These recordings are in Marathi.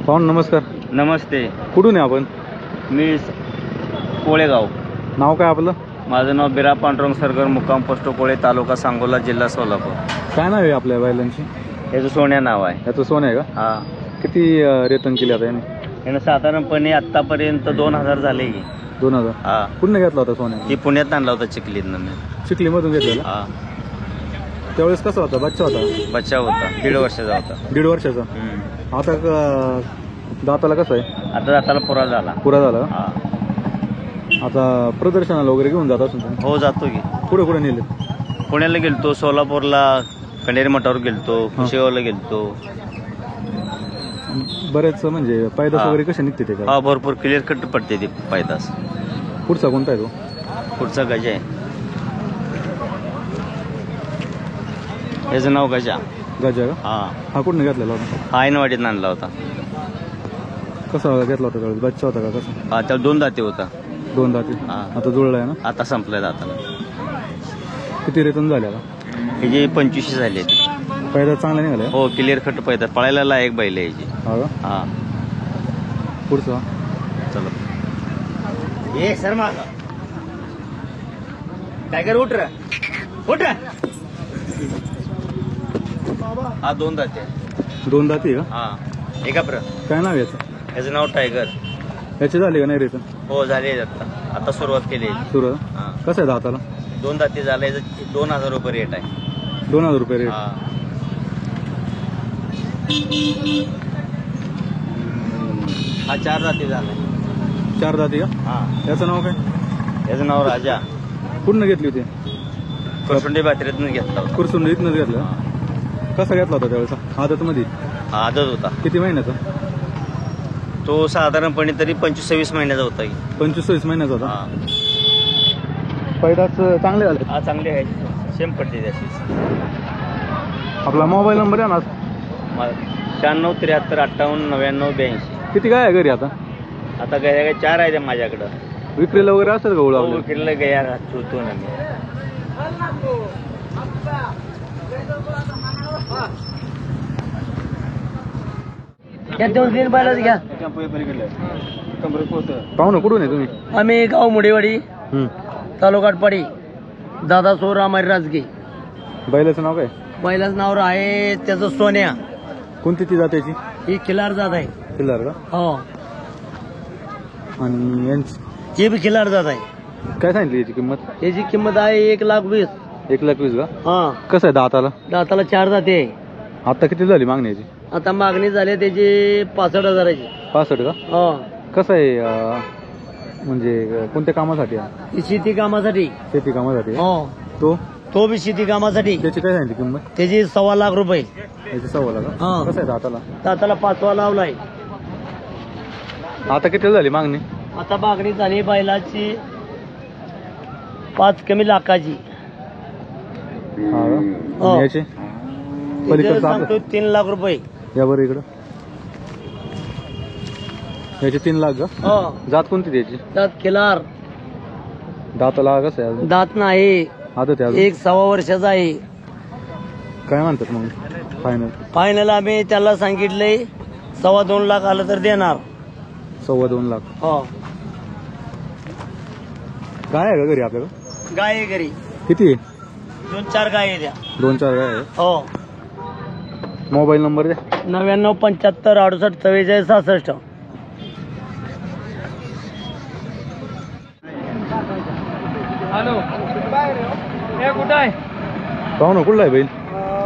पाहुण नमस्कार. नमस्ते. कुठून आहे आपण? मी कोळेगाव. नाव काय आपलं? माझं नाव बिरा पांडुरंग सरगर, मुक्काम पोस्ट कोळे, तालुका सांगोला, जिल्हा सोलापूर. काय नाव आहे आपल्या बैलांची? याचं सोन्या नाव आहे. याचं सोनं आहे का? हा. किती रेतन केली आता याने? यानं साधारणपणे आतापर्यंत 2000 झाले की. 2000. हा. कुठनं घेतला होता सोन्या? ती पुण्यात आणला होता चिखलीतनं मी. चिखलीमधून घेतलेला? हा. त्यावेळेस कसा होता? बच्चा होता? बच्चा होता, 1.5 वर्षाचा होता. 1.5 वर्षाचा. आता दाताला कसं आहे? आता दाताला पुरा झाला. पुरा झाला? हा. आता प्रदर्शनाला वगैरे घेऊन जात असून? हो, जातो की. कुठे कुठे नेले? पुण्याला गेलतो, सोलापूरला कण्हेरी मठावर गेलतो, कुशेगावला गेलतो. बरेच म्हणजे पायदास वगैरे कसे निघते ते? हा, भरपूर क्लिअर कट पडते ती पायदास. पुढचा कोणता आहे तो? पुढचा गजा आहे. याचं नाव गजा. गजा का? हा. हा कुठनं घेतलेला होता? हा, ऐनवाडीत आणला होता. कसा घेतला होता त्यावेळेस? बच्चा होता का कसा? हा, त्याला 2 दाते होता. 2 दाती. हा. आता जुळलाय ना? आता संपलाय दाताला. किती रेतन झाले आता? हे जे 25 झाले. पैदा चांगला निघाला? हो, क्लिअर कट पैदा, पळायला लायक बैल आहे याची. हा का? हा. पुढचा चलो. ए सर माग टायगर उठ रे, उठ रे. हा 2 दाते. 2 दाती का? हा. एका काय नाव याचं? याचं नाव टायगर. याची झाली का नाही रेतन? हो, झाले आता सुरुवात केली. सुरू. हा. कसं आहे दाताला? 2 दाते झाले. याचं 2000 रुपये रेट आहे. 2000 रुपये रेट. हा. हा 4 दाते झाला. 4 दाती का? हा. याचं नाव काय? याचं नाव राजा. कुठनं घेतली होती? करसुंडी बात्रीतून घेतला होता. कुरसून इथनंच घेतलं. कसा घेतला होता त्यावेळेस? आदत मध्ये? हा, आदत होता. किती महिन्याचा? तो साधारणपणे तरी 25-26 महिन्याचा होता. 25-26 महिन्याचा होता. हा. पैदास चांगले झाले? हा, चांगली आहे. सेम पडते त्याची. आपला मोबाईल नंबर आहे ना? 96 73 58 99 82. किती काय आहे घरी आता? आता गया 4 आहे माझ्याकडं. विक्रीला वगैरे असेल का? ओळख विक्रीला गया ठेवतो ना मी. पाहुणं कुठून आहे तुम्ही? आम्ही गाव मुडेवाडी, तालुका आटपाडी, दादा सोरामारी राजगे. बैलाचं नाव काय? बैलाचं नाव आहे त्याचं सोन्या. कोणती ती जात्याची? ही खिलार जात आहे. खिल्लार का? हो. आणि यांची ही बी खिलार जात आहे. काय सांगितली याची किंमत? याची किंमत आहे 1,20,000. 1,20,000 का? हा. कसं आहे दाताला? दाताला 4 जाते. आता किती झाली मागणी याची? आता मागणी झाली त्याची 65,000ची. 65 का? हो. कसं आहे म्हणजे कोणत्या कामासाठी आहे? ही शेती कामासाठी. शेती कामासाठी आहे? हो. तो बी शेती कामासाठी. त्याची काय सांगितली किंमत? त्याची 1,00,000 रुपये. याची 1,00,000 का? हा. कसं आहे दाताला? दाताला 5वा लावलाय. आता किती झाली मागणी? आता मागणी झाली बैलाची 5 कमी लाखाची. हा का? हो. आणि याची त्याचं पलीकडचं सांगतो 3,00,000 रुपये. या बरं इकडं. याची 3,00,000 का? हो. जात कोणती त्याची? दात खिलार. दाताला कसं आहे अजून? दात नाही. आदत आहे अजून? 1 वर्षाचा आहे. काय म्हणतात मग फायनल? फायनल आम्ही त्याला सांगितलंय 2.25 लाख आलं तर देणार. 2.25 लाख. हो. काय आहे का घरी आपल्याला? गाय आहे घरी. किती आहे? 2-4 गाय आहे द्या. 2-4 गाय आहे. हो. मोबाईल नंबर द्या. 99 75 68 44 66. हॅलो, कुठं आहे? पाहुणं कुठला आहे बैल?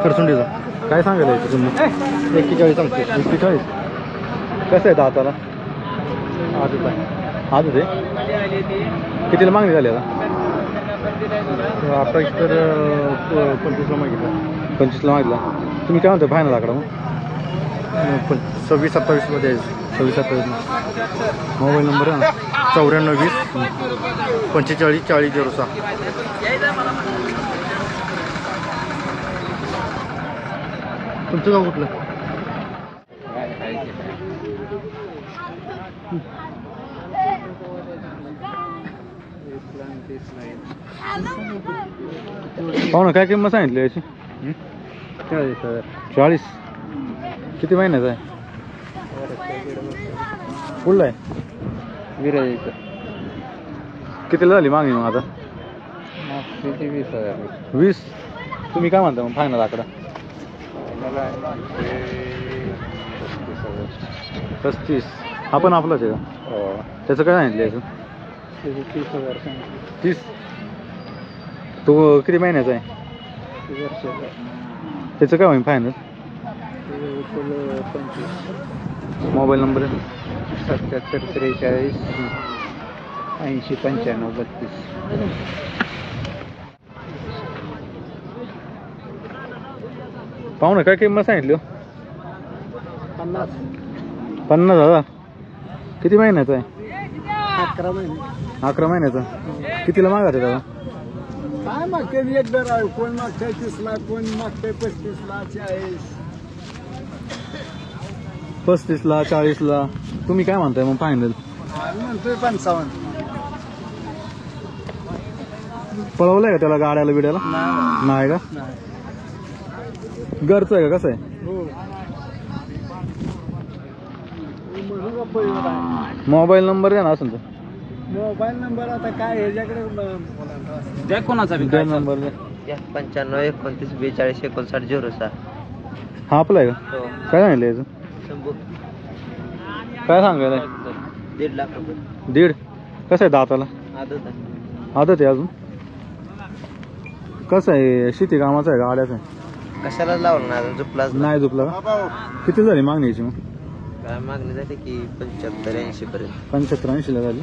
खरसुंडीचा. काय सांगायला याची किंमत? 41 सांगतो. 41. कसं आहे दाताला? आदत आहे. कितीला मागणी झाली आता? आता तर 25ला मागितलं. 25ला मागितला. तुम्ही काय म्हणता फायनल आकडा मग? 26-27 मध्ये. 26-27. मोबाईल नंबर आहे ना? 94 20 45 40 06. तुमचं गाव कुठलं? पाहुणं काय किंमत सांगितली याची? 40,000. 40. किती महिन्याचा आहे? कुठला आहे विरायचं कितीला झाली मागणी मग आता 20,000 20. तुम्ही काय म्हणता मग फायनल आकडा 35. हा पण आपलाच आहे का त्याचं काय सांगितलं याचं 30,000 30. तो किती महिन्याचा आहे त्याचं काय होईल फायनल मोबाईल नंबर आहे 77 43 80 95 32. पाहू ना काय किंमत सांगितली 50,000. किती महिन्याचा आहे 11 महिने 11 महिन्याचा. कितीला मागायचं त्याला काय मागते एक दर आहे कोण मागते 30 लाख कोण मागते 35 लाख 40. 35ला 40ला. तुम्ही काय म्हणताय मग फायनल म्हणतोय 55. पळवलंय का त्याला गाड्याला बिड्याला नाही का घरचं आहे का कसं आहे मोबाईल नंबर द्या ना असं तर मोबाईल नंबर आता काय ह्याच्याकडे द्या कोणाचा द्या नंबर द्या 95 29 42 59 06. हा आपला आहे का काय सांगितलं याचं काय सांगायला 1.5 लाख रुपये 1.5. कसं आहे दाताला आदत आहे अजून कसं आहे शेती कामाचं आहे गाड्याचं आहे कशाला लावलं ना झुपला नाही झोपला का किती झाली मागणीची मग काय मागणी झाली की 75 80 पर्यंत 75 80ला झाली.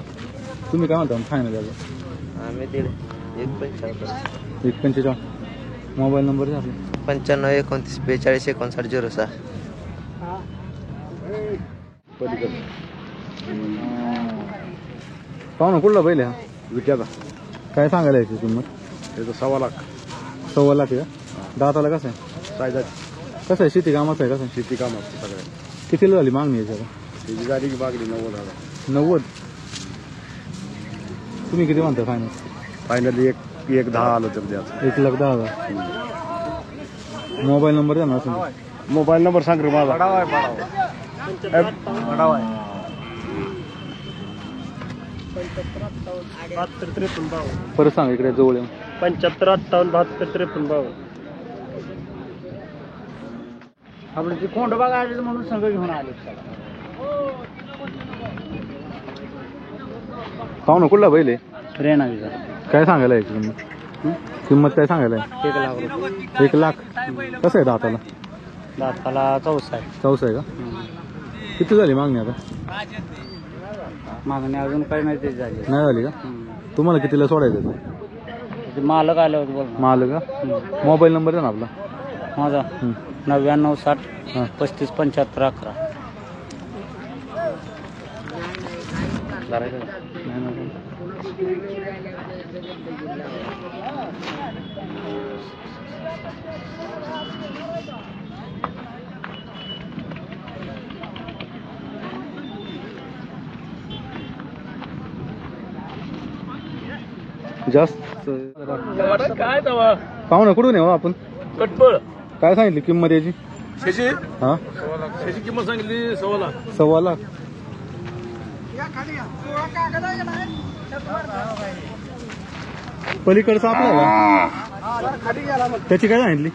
तुम्ही काय म्हणता फायनल झालं आम्ही 1.55 1.45. मोबाईल नंबर द्या आपला 95 29 42 59 06. पाहू ना कुठला बैल आहे हा विट्याचा काय सांगायला याची किंमत त्याचं 1.25 लाख 1.25 लाख आहे का दाताला कसं आहे सायदा कसं आहे शेती कामाचं आहे कसं आहे शेती कामात सगळ्या कितीला झाली मागणी याची आता त्याची झाली की मागणी 90,000. 90. तुम्ही किती म्हणता फायनल फायनली एक 10 आलं तर द्यायचं 1,10,000. मोबाईल नंबर द्या ना असं मोबाईल नंबर सांग रे माझा परत सांग इकडे जवळ येऊन 75 58 72 53 आपण ते कोंड बघायला म्हणून संघ घेऊन आले. पाहू ना कुठला बैल आहे रेणावीचा काय सांगायला याची किंमत किंमत काय सांगायला 1 लाख रुपये 1 लाख. कसं आहे दाताला दाताला 14 आहे. 14 आहे का किती झाली मागणी आता मागणी अजून काही नाही ते झाली नाही झाली का तुम्हाला कितीला सोडायचं ते मालक आले होते बोल माल का मोबाईल नंबर द्या ना आपला माझा 99 60 35 75 11. जास्त काय पाहू ना कुठून येऊ आपण कटपळ काय सांगितली किंमत याची शेशी हा शेशी किंमत सांगितली 1.25 लाख 1.25 लाख. पलीकडचं आपलं का त्याची काय सांगितली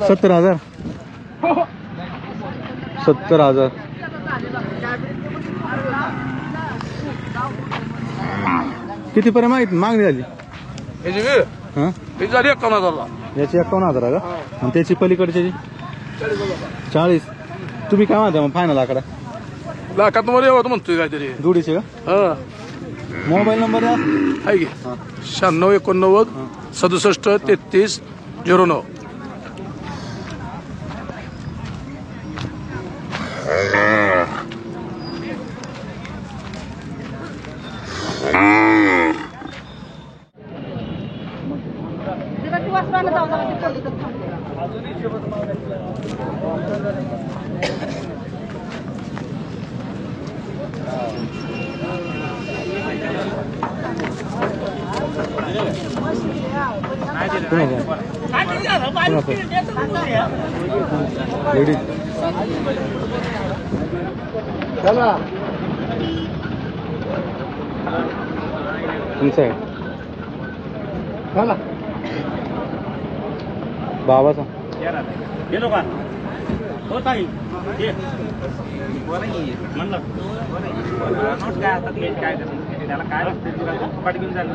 70,000 70,000. कितीपर्यंत मागणी झाली हा झाली 51,000. याची 51,000 का आणि त्याची पलीकडची 40. तुम्ही काय म्हणता मग फायनल आकडा लाखात मध्ये होत म्हणतोय काहीतरी जोडीचे का मोबाईल नंबर द्या आहे की 96 89 67 33 09. लेडीज तुमचं आहे बाबाचा गेलो का हो ताई म्हणलं नोट काय असतात काय त्याला काय पाठ घेऊन झालं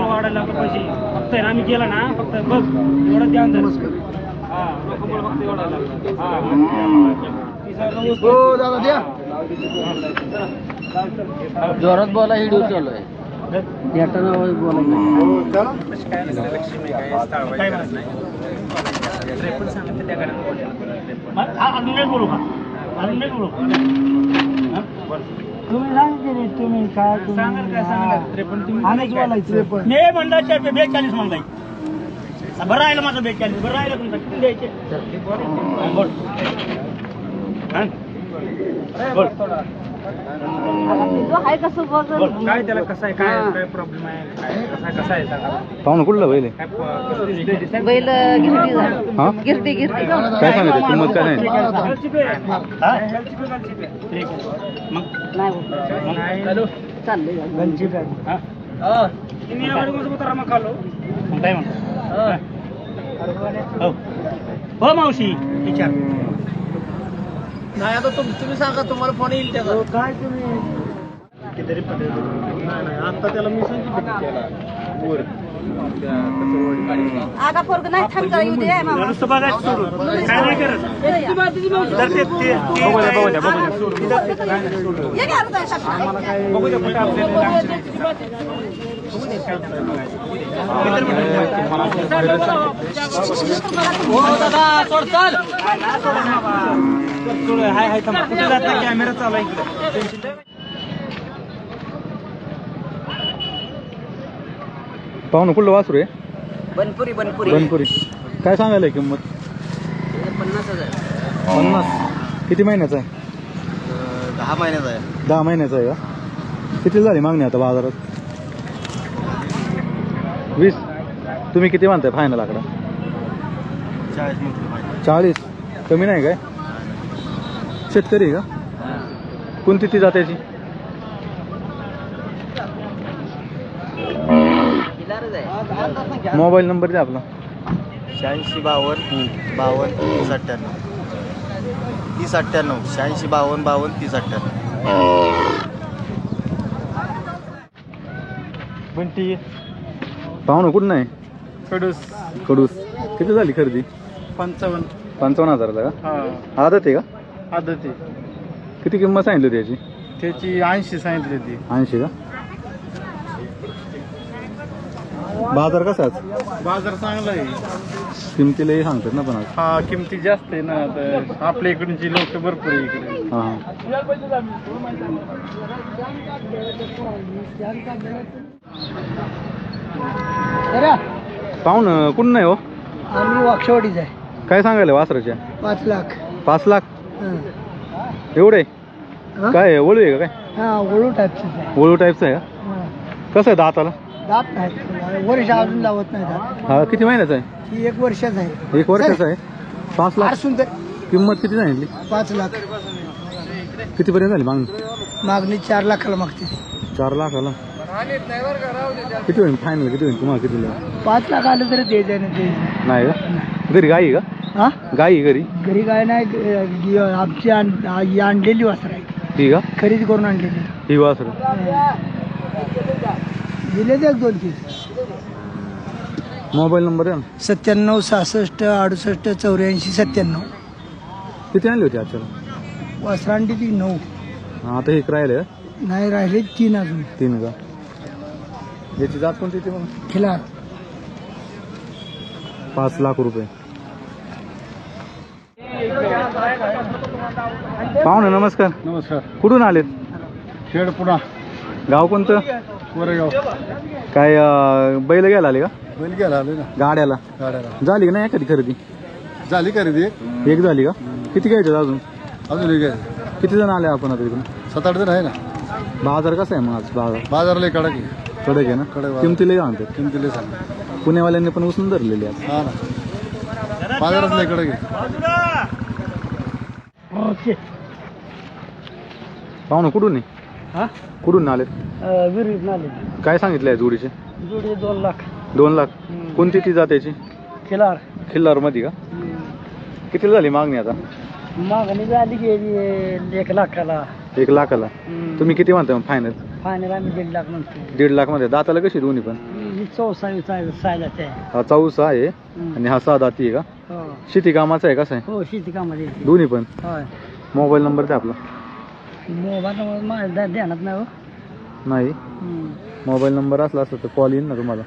वाढायला पैसे फक्त आहे ना आम्ही गेला ना फक्त बघ एवढं द्या दादा द्या जोरात बोला हिडिओ चालू आहे बोलू का बोलू तुम्ही सांगितले तुम्ही काय मी म्हणलं 42 म्हणलाय बरं राहिलं माझं 42 बरं राहिलं तुमचं किती द्यायचे बोल काय त्याला कसं आहे काय प्रॉब्लेम आहे कसं आहे पाहुणं कुठलं बैल बैल गिरटी काय सांगायचं किंमत काय नाही काय हो मावशी विचार नाही आता तुम्ही सांगा तुम्हाला फोन येईल त्याचा काय तुम्ही किती आता त्याला मी सांगितलं आगा पोरग नाही थांबता येऊ दे नुसतं बघायचं सोडून काय नाही करत बघू दे कुठे कॅमेरा चालू आहे पाहुणं कुठलं वासरू आहे बनपुरी बनपुरी काय सांगायला किंमत 50,000 50 किती महिन्याचा आहे 10 महिन्याचा आहे 10 महिन्याचा आहे का किती झाली मागणी आता बाजारात 20 तुम्ही किती म्हणताय फायनल आकडा 40 कमी नाही काय शेतकरी का कोणती ती जात्याची मोबाईल नंबर द्या आपला 86 52 52 30 98 30 98 86 52 52 30 98 बंटी पाहुणं कुठं नाही कडूस किती झाली खरेदी 55,000ला का आदत आहे का आदत किती किंमत सांगितली त्याची त्याची 80 सांगितली होती 80 का बाजार कसाच बाजार चांगला आहे किमतीलाही सांगतात ना पण आज हा किमती जास्त आहे ना तर आपल्या इकडची लोक भरपूर आहे इकडे हां पाहुणं कुठं नाही हो आम्ही वाक्षवाडीच आहे काय सांगायला वासराच्या 5 लाख 5 लाख एवढे काय वळू आहे का काय हा वळू टाईपचं आहे वळू टाईपचं आहे का कसं आहे दाताला दात नाही वर्ष अजून लावत नाही दात हा किती महिन्याचा आहे ही 1 वर्षाच आहे 1 वर्षाचा आहे 5 लाख सुंदर किंमत किती सांगितली 5 लाख कितीपर्यंत झाली मागणी मागणी 4 लाखाला मागते 4 लाखाला किती होईल फायनल किती होईल तुम्हाला किती 5 लाख आलं तरी ते जाय ना ते नाही का घरी गाई का हा गाई घरी घरी काय नाही आमची आणलेली वासर आहे ती का खरेदी करून आणलेली ही वासर दिले ते 2-3 मोबाईल नंबर आहे ना 97 66 68 84 97 किती आणली होती आजच्या वासरांडी ती 9 आता हे राहिले नाही राहिले 3 अजून 3 का याची जात कोणती ती मग खिलार 5 लाख रुपये पाहुणे नमस्कार नमस्कार कुठून आलेत खेड पुन्हा गाव कोणतं कोरेगाव काय बैल घ्यायला आले का बैल गेला आले ना गाड्याला झाली का नाही एखादी खरेदी झाली खरेदी एक झाली का किती घ्यायचं अजून अजून किती जण आले आपण आता इकडून 7-8 जण आहे ना बाजार कसा आहे मग आज बाजार बाजारला कडक आहे. कडक आहे ना कडक. किमतीला आणतात किमतीला सांग. पुण्यावाल्यांनी पण उचलून धरलेली आज हा ना बाजारातला कडक आहे. पाहुणं कुठून आहे हा कुठून आलेत विहिरीत नाले काय सांगितलं आहे जोडीचे जोडी 2 लाख 2 लाख कोणती ती जात्याची खिलार खिल्लार मध्ये का कितीला झाली मागणी आता मागणी झाली गेली 1 लाखाला 1 लाखाला तुम्ही किती म्हणता फायनल फायनल आम्ही 1.5 लाख म्हणतो 1.5 लाख मध्ये दाताला कशी दोन्ही पण ही 64 सायलाच आहे. हा 64 आहे आणि हा 6 दाती आहे का हो शेती कामाचा आहे कसं आहे हो शेती कामामध्ये येते. दोन्ही पण होय मोबाईल नंबर द्या आपला मोबाईल माझ्या ध्यानात नाही हो. नाही मोबाईल नंबर असला असता तर कॉल येईल ना तुम्हाला